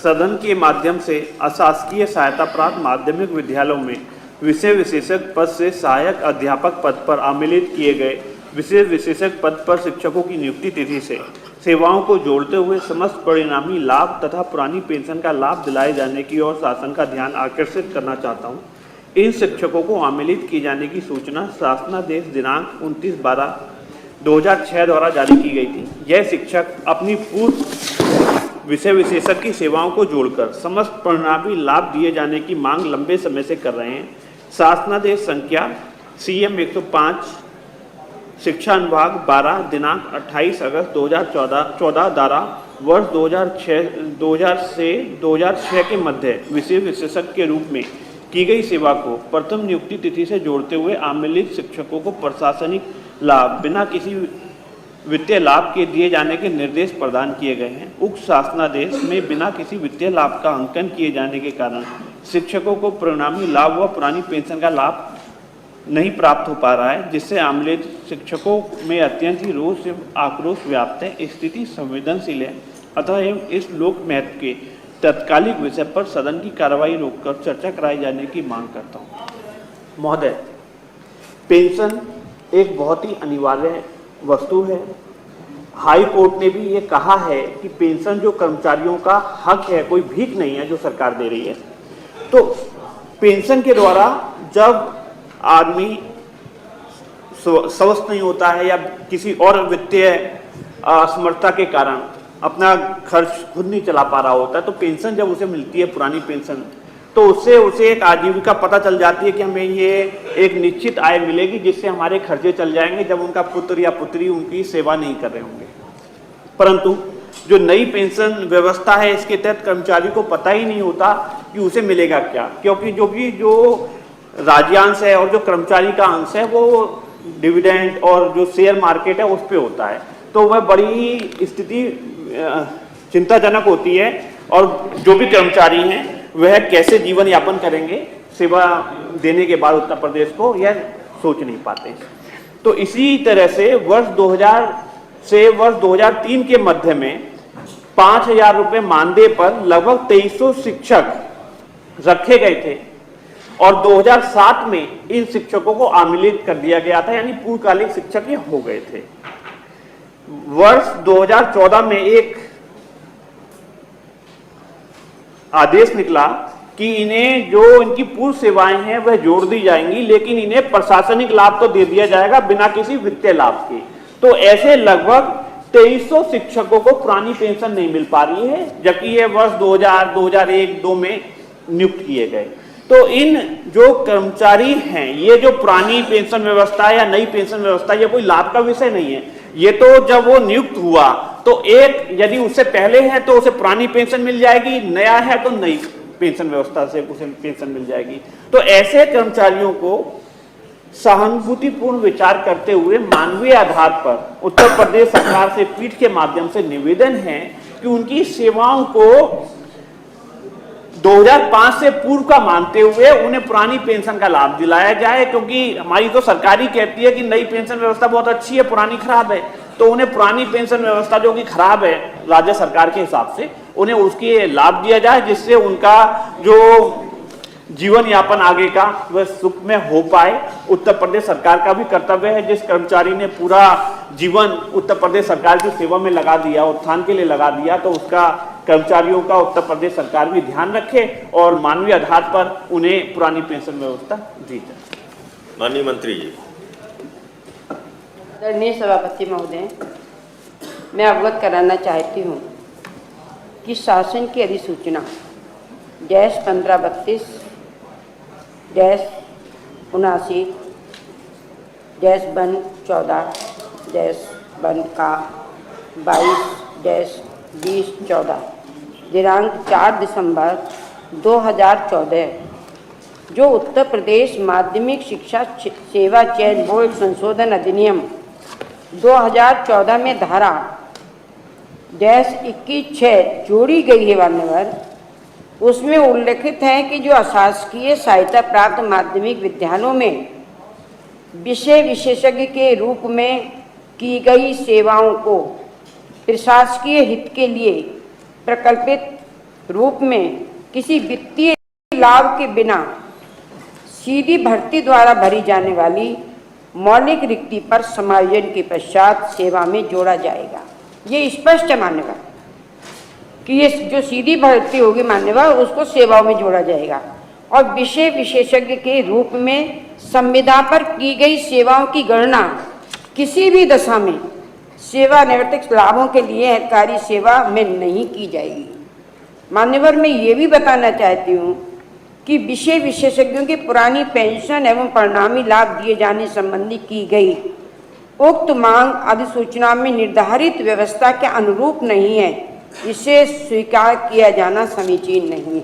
सदन के माध्यम से अशासकीय सहायता प्राप्त माध्यमिक विद्यालयों में विषय विशेषज्ञ पद से सहायक अध्यापक पद पर आमंत्रित किए गए विशेष विशेषज्ञ पद पर शिक्षकों की नियुक्ति तिथि से सेवाओं को जोड़ते हुए समस्त परिणामी लाभ तथा पुरानी पेंशन का लाभ दिलाए जाने की ओर शासन का ध्यान आकर्षित करना चाहता हूँ। इन शिक्षकों को आमंत्रित किए जाने की सूचना शासनादेश दिनांक 29/12/2006 द्वारा जारी की गई थी। यह शिक्षक अपनी पूर्व विषय विशेषज्ञ की सेवाओं को जोड़कर समस्त परिणामी लाभ दिए जाने की मांग लंबे समय से कर रहे हैं। शासनादेश संख्या CM 105 शिक्षा अनुभाग 12 दिनांक 28 अगस्त 2014 द्वारा वर्ष 2000 से 2006 के मध्य विषय विशेषज्ञ के रूप में की गई सेवा को प्रथम नियुक्ति तिथि से जोड़ते हुए आमंत्रित शिक्षकों को प्रशासनिक लाभ बिना किसी वित्तीय लाभ के दिए जाने के निर्देश प्रदान किए गए हैं। उक्त शासनादेश में बिना किसी वित्तीय लाभ का अंकन किए जाने के कारण शिक्षकों को परिणामी लाभ व पुरानी पेंशन का लाभ नहीं प्राप्त हो पा रहा है, जिससे आमंत्रित शिक्षकों में अत्यंत ही रोष एवं आक्रोश व्याप्त है। स्थिति संवेदनशील है, अतः एवं इस लोक महत्व के तत्कालिक विषय पर सदन की कार्रवाई रोककर चर्चा कराई जाने की मांग करता हूँ। महोदय, पेंशन एक बहुत ही अनिवार्य वस्तु है। हाई कोर्ट ने भी ये कहा है कि पेंशन जो कर्मचारियों का हक है, कोई भीख नहीं है जो सरकार दे रही है। तो पेंशन के द्वारा जब आदमी स्वस्थ नहीं होता है या किसी और वित्तीय असमर्थता के कारण अपना खर्च खुद नहीं चला पा रहा होता है, तो पेंशन जब उसे मिलती है, पुरानी पेंशन, तो उससे उसे एक आजीविका पता चल जाती है कि हमें ये एक निश्चित आय मिलेगी जिससे हमारे खर्चे चल जाएंगे जब उनका पुत्र या पुत्री उनकी सेवा नहीं कर रहे होंगे। परंतु जो नई पेंशन व्यवस्था है, इसके तहत कर्मचारी को पता ही नहीं होता कि उसे मिलेगा क्या, क्योंकि जो राज्यांश है और जो कर्मचारी का अंश है वो डिविडेंड और जो शेयर मार्केट है उस पे होता है। तो वह बड़ी स्थिति चिंताजनक होती है और जो भी कर्मचारी हैं वह कैसे जीवन यापन करेंगे सेवा देने के बाद उत्तर प्रदेश को, यह सोच नहीं पाते। तो इसी तरह से वर्ष 2000 से वर्ष 2003 के मध्य में 5,000 रुपये मानदेय पर लगभग 2300 शिक्षक रखे गए थे और 2007 में इन शिक्षकों को आमंत्रित कर दिया गया था, यानी पूर्णकालिक शिक्षक ये हो गए थे। वर्ष 2014 में एक आदेश निकला कि इन्हें जो इनकी पूर्व सेवाएं हैं वह जोड़ दी जाएंगी, लेकिन इन्हें प्रशासनिक लाभ तो दे दिया जाएगा बिना किसी वित्तीय लाभ के। तो ऐसे लगभग 2300 शिक्षकों को पुरानी पेंशन नहीं मिल पा रही है, जबकि ये वर्ष 2000, 2001, 2 में नियुक्त किए गए। तो इन जो कर्मचारी हैं, ये जो पुरानी पेंशन व्यवस्था या नई पेंशन व्यवस्था, ये कोई लाभ का विषय नहीं है। ये तो जब वो नियुक्त हुआ तो एक यदि उससे पहले है तो उसे पुरानी पेंशन मिल जाएगी, नया है तो नई पेंशन व्यवस्था से उसे पेंशन मिल जाएगी। तो ऐसे कर्मचारियों को सहानुभूतिपूर्ण विचार करते हुए मानवीय आधार पर उत्तर प्रदेश सरकार से पीठ के माध्यम से निवेदन है कि उनकी सेवाओं को 2005 से पूर्व का मानते हुए उन्हें पुरानी पेंशन का लाभ दिलाया जाए, क्योंकि हमारी तो सरकार ही कहती है कि नई पेंशन व्यवस्था बहुत अच्छी है, पुरानी खराब है। तो उन्हें पुरानी पेंशन व्यवस्था जो कि खराब है राज्य सरकार के हिसाब से, उन्हें उसके लाभ दिया जाए, जिससे उनका जो जीवन यापन आगे का वह सुख में हो पाए। उत्तर प्रदेश सरकार का भी कर्तव्य है, जिस कर्मचारी ने पूरा जीवन उत्तर प्रदेश सरकार की सेवा में लगा दिया, उत्थान के लिए लगा दिया, तो उसका कर्मचारियों का उत्तर प्रदेश सरकार भी ध्यान रखे और मानवीय आधार पर उन्हें पुरानी पेंशन व्यवस्था दी जाए। माननीय मंत्री जी। आदरणीय सभापति महोदय, मैं अवगत कराना चाहती हूँ कि शासन की अधिसूचना -1532 -79 -14 का 22-2014 दिनांक 4 दिसंबर 2014 जो उत्तर प्रदेश माध्यमिक शिक्षा सेवा चयन बोर्ड संशोधन अधिनियम 2014 में धारा -21(6) जोड़ी गई है मान्यवर, उसमें उल्लेखित है कि जो अशासकीय सहायता प्राप्त माध्यमिक विद्यालयों में विषय विशेषज्ञ के रूप में की गई सेवाओं को प्रशासकीय हित के लिए प्रकल्पित रूप में किसी वित्तीय लाभ के बिना सीधी भर्ती द्वारा भरी जाने वाली मौलिक रिक्ति पर समायोजन के पश्चात सेवा में जोड़ा जाएगा। ये स्पष्ट है मान्यवर कि ये जो सीधी भर्ती होगी मान्यवर उसको सेवाओं में जोड़ा जाएगा और विषय विशेषज्ञ के रूप में संविदा पर की गई सेवाओं की गणना किसी भी दशा में सेवानिवृत्त लाभों के लिए हितकारी सेवा में नहीं की जाएगी। मान्यवर मैं ये भी बताना चाहती हूँ कि विषय विशेषज्ञों की पुरानी पेंशन एवं परिणामी लाभ दिए जाने संबंधी की गई उक्त मांग अधिसूचना में निर्धारित व्यवस्था के अनुरूप नहीं है, इसे स्वीकार किया जाना समीचीन नहीं है।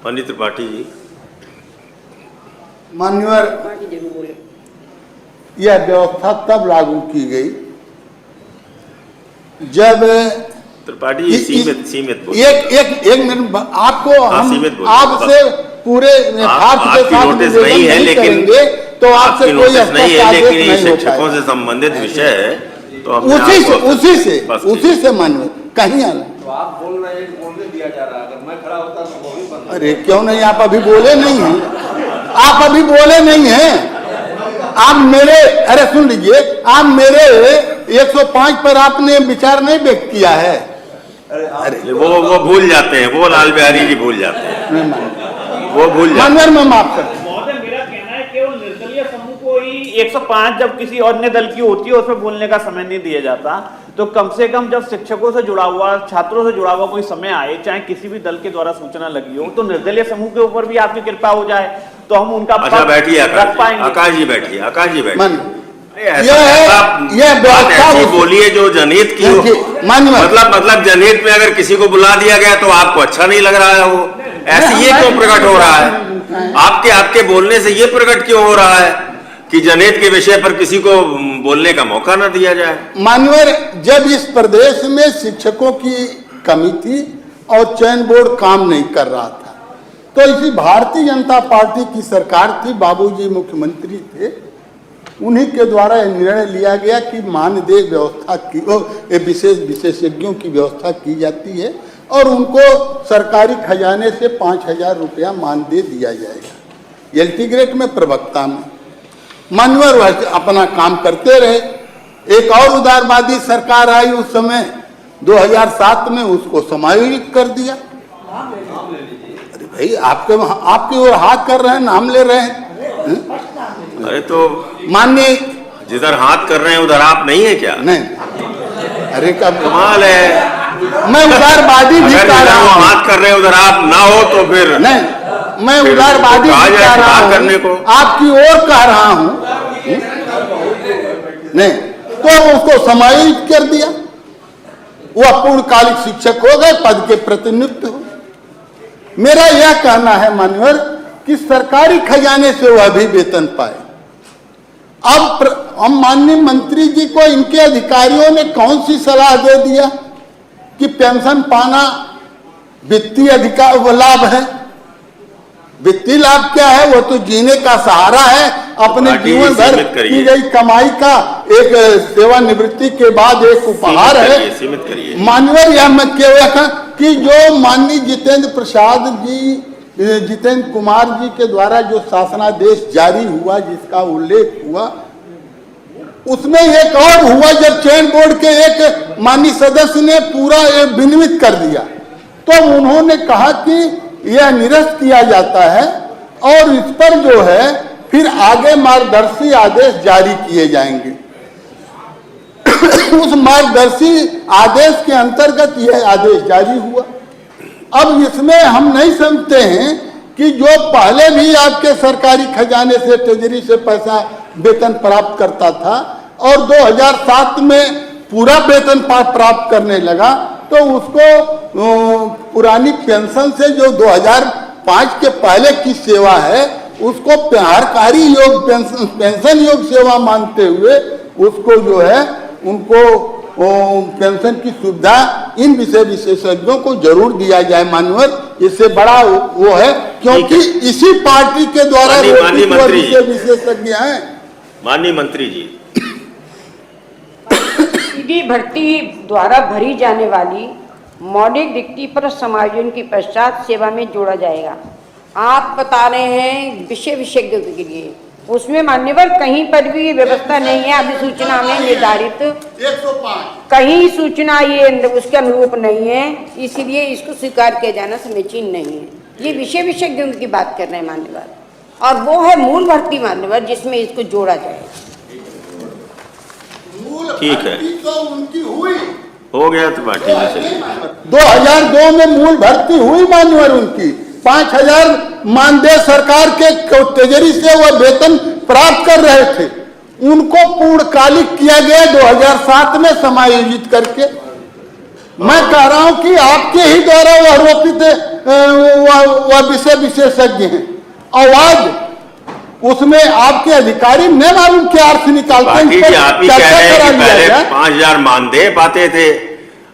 पंडित त्रिपाठी जी। मान्यवर, यह व्यवस्था तब लागू की गई जब त्रिपाठी जी सीमित बोलिए। एक मिनट आपको हम सीमित बोलिए। आपसे पूरे हाथ के साथ नोटिस नहीं है, लेकिन तो आपसे कोई नहीं है, लेकिन ये शिक्षकों से संबंधित विषय है तो उसी से मान्यवर कहीं आना। तो आप बोल रहे हैं, बोलने दिया जा रहा है, अगर मैं खड़ा होता तो वो भी बंद। अरे क्यों नहीं, आप अभी बोले नहीं हैं, आप अभी बोले नहीं हैं। आप मेरे, अरे सुन लीजिए, आप मेरे 105 पर आपने विचार नहीं व्यक्त किया है। अरे वो भूल जाते हैं, वो लाल बिहारी जी भूल जाते हैं, वो भूल जाते मानवर में माफ कर। महोदय मेरा कहना है केवल निर्दलीय समूह को ही 105 जब किसी अन्य दल की होती है उसमें बोलने का समय नहीं दिया जाता, तो कम से कम जब शिक्षकों से जुड़ा हुआ, छात्रों से जुड़ा हुआ कोई समय आए, चाहे किसी भी दल के द्वारा सूचना लगी हो, तो निर्दलीय समूह के ऊपर भी आपकी कृपा हो जाए तो हम उनका अच्छा बैठिए रख पाएंगे। आकाश जी बैठिए, आकाश जी बैठिए। यह ऐसी बोलिए जो जनहित की हो, मतलब जनहित में अगर किसी को बुला दिया गया तो आपको अच्छा नहीं लग रहा है, वो ऐसे ये क्यों प्रकट हो रहा है? आपके बोलने से ये प्रकट क्यों हो रहा है कि जनहित के विषय पर किसी को बोलने का मौका ना दिया जाए? मानवर, जब इस प्रदेश में शिक्षकों की कमी थी और चयन बोर्ड काम नहीं कर रहा था, तो इसी भारतीय जनता पार्टी की सरकार थी, बाबूजी मुख्यमंत्री थे, उन्हीं के द्वारा यह निर्णय लिया गया कि मानदेय व्यवस्था की विशेष विशेषज्ञों की व्यवस्था की जाती है और उनको सरकारी खजाने से 5,000 रुपया मानदेय दिया जाएगा। एल्टीग्रेड में प्रवक्ता में मान्यवर वह अपना काम करते रहे। एक और उदारवादी सरकार आई उस समय 2007 में, उसको समायोजित कर दिया। अरे भाई, आपकी ओर हाथ कर रहे हैं, नाम ले रहे हैं। अरे तो माननीय, जिधर हाथ कर रहे हैं उधर आप नहीं है क्या? नहीं, अरे कब कमाल है। मैं उदारवादी भी कह रहा हूँ, बात कर रहे हैं उधर आप ना हो तो फिर नहीं, मैं उदारवादी भी कह रहा हूँ, करने को आपकी ओर कह रहा हूँ। नहीं तो उसको समायोजित कर दिया, वह पूर्णकालिक शिक्षक हो गए, पद के प्रतिनियुक्त हो। मेरा यह कहना है मान्यवर कि सरकारी खजाने से वह भी वेतन पाए। अब हम माननीय मंत्री जी को इनके अधिकारियों ने कौन सी सलाह दे दिया कि पेंशन पाना वित्तीय अधिकार लाभ है? वित्तीय लाभ क्या है? वो तो जीने का सहारा है, अपने जीवन भर की गई कमाई का एक सेवानिवृत्ति के बाद एक उपहार है। मान्यवर, यह मैं कह कि जो माननीय जितेंद्र कुमार जी के द्वारा जो शासनादेश जारी हुआ, जिसका उल्लेख हुआ, उसमें एक और हुआ जब चयन बोर्ड के एक माननीय सदस्य ने पूरा विनिमित कर दिया, तो उन्होंने कहा कि यह निरस्त किया जाता है और इस पर जो है फिर आगे मार्गदर्शी आदेश जारी किए जाएंगे। उस मार्गदर्शी आदेश के अंतर्गत यह आदेश जारी हुआ। अब इसमें हम नहीं समझते हैं कि जो पहले भी आपके सरकारी खजाने से, ट्रेजरी से पैसा वेतन प्राप्त करता था और 2007 में पूरा वेतन प्राप्त करने लगा, तो उसको पुरानी पेंशन से जो 2005 के पहले की सेवा है उसको सरकारी योग पेंशन योग सेवा मानते हुए उसको जो है उनको पेंशन की सुविधा इन विषय विशेषज्ञों को जरूर दिया जाए। मान्यवर, इससे बड़ा वो है क्योंकि इसी पार्टी के द्वारा विषय विशेषज्ञ हैं। माननीय मंत्री जी, सीधी भर्ती द्वारा भरी जाने वाली मौलिक डिग्री पर समायोजन के पश्चात सेवा में जोड़ा जाएगा। आप बता रहे हैं विषय विशेषज्ञों के लिए, उसमें मान्यवर कहीं पर भी ये व्यवस्था नहीं है अधिसूचना में निर्धारित, 105 कहीं सूचना ये उसके अनुरूप नहीं है, इसलिए इसको स्वीकार किया जाना समीचीन नहीं है। ये विषय विशेषज्ञों की बात कर रहे हैं मान्यवर, और वो है मूल भर्ती मान्यवर जिसमें इसको जोड़ा जाए। ठीक है, तो उनकी हुई, हो गया तो बाकी में से 2002 में मूल भर्ती हुई मान्यवर उनकी, 5000 मानदेय सरकार के तिजोरी से वह वेतन प्राप्त कर रहे थे, उनको पूर्णकालिक किया गया 2007 में समायोजित करके। मैं कह रहा हूं कि आपके ही द्वारा वह आरोपित वह विषय विशेषज्ञ हैं, और आज उसमें आपके अधिकारी न मालूम क्या अर्थ निकालते हैं। बाकी आप ही कह रहे हैं कि पहले 5000 मानदेय पाते थे,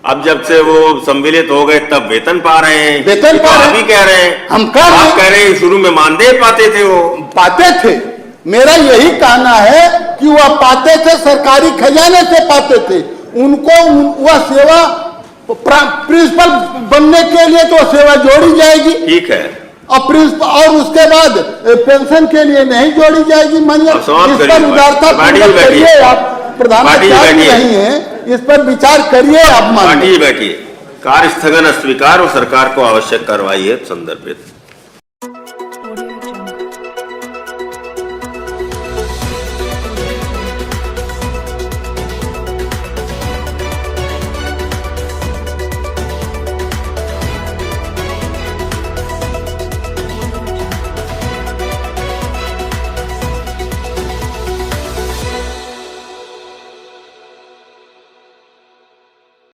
अब जब से वो सम्मिलित हो गए तब वेतन पा रहे हैं। वेतन पा रहे हैं, आप ही कह रहे हैं, हम आप कह रहे हैं शुरू में मानदेय पाते थे, वो पाते थे। मेरा यही कहना है कि वह पाते थे, सरकारी खजाने से पाते थे, उनको वह सेवा प्रिंसिपल बनने के लिए तो सेवा जोड़ी जाएगी, ठीक है, और प्रिंसिपल, और उसके बाद पेंशन के लिए नहीं जोड़ी जाएगी। मानिए इस पर उदारता करिए, आप प्रधानाचार्य नहीं है, इस पर विचार करिए। आप बैठिए, कार्य स्थगन अस्वीकार और सरकार को आवश्यक कार्रवाई है संदर्भित।